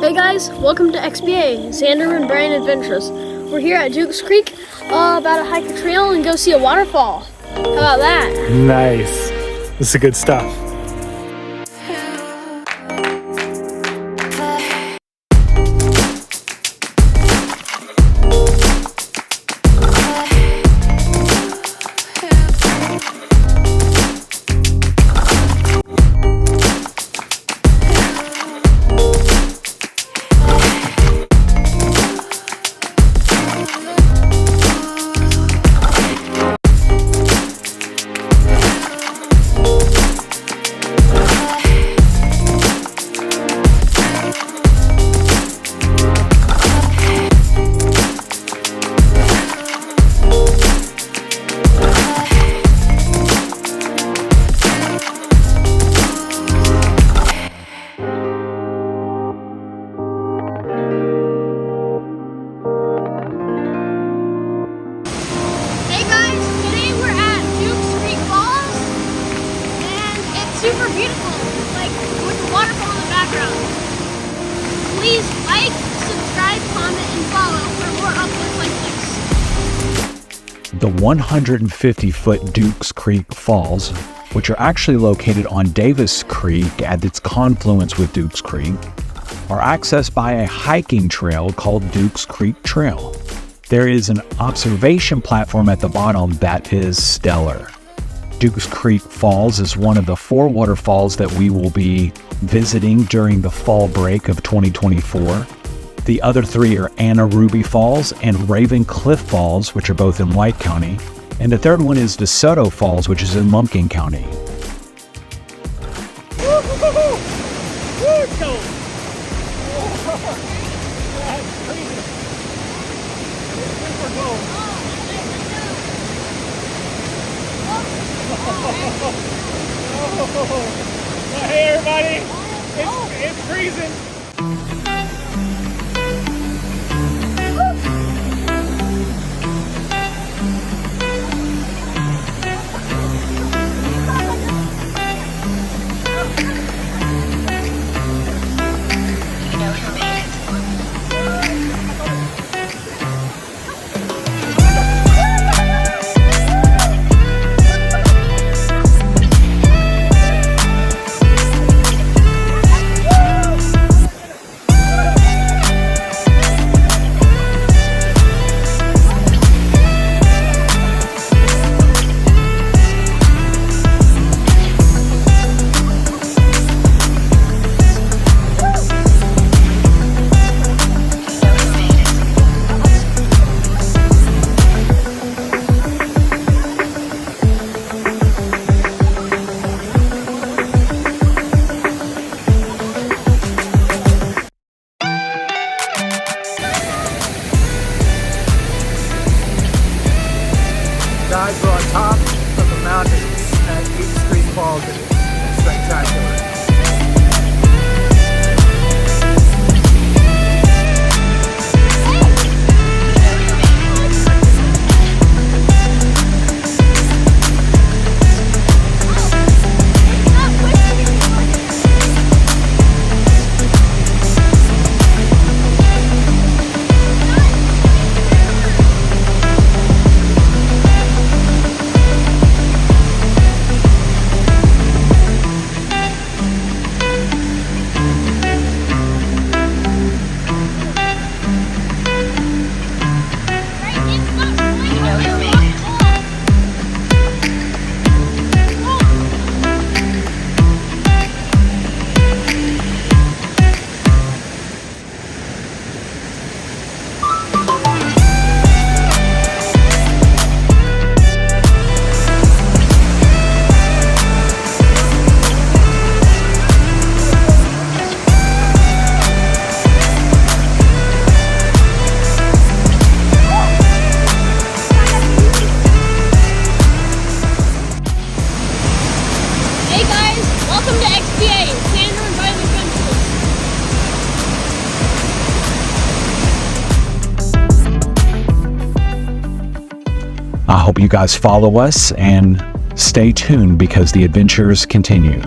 Hey guys, welcome to XBA, Xander and Bryan Adventures. We're here at Duke's Creek, about to hike a trail and go see a waterfall. How about that? Nice. This is good stuff. Super beautiful, like with the waterfall in the background. Please like, subscribe, comment, and follow for more uploads like this. The 150-foot Duke's Creek Falls, which are actually located on Davis Creek at its confluence with Duke's Creek, are accessed by a hiking trail called Duke's Creek Trail. There is an observation platform at the bottom that is stellar. Duke's Creek Falls is one of the 4 waterfalls that we will be visiting during the fall break of 2024. The other 3 are Anna Ruby Falls and Raven Cliff Falls, which are both in White County. And the third one is DeSoto Falls, which is in Lumpkin County. Hey everybody, it's freezing. Guys, we're on top of the mountain at Duke's Creek Falls. It's spectacular. Welcome to XBA, Xander and Bryan Adventures. I hope you guys follow us and stay tuned because the adventures continue.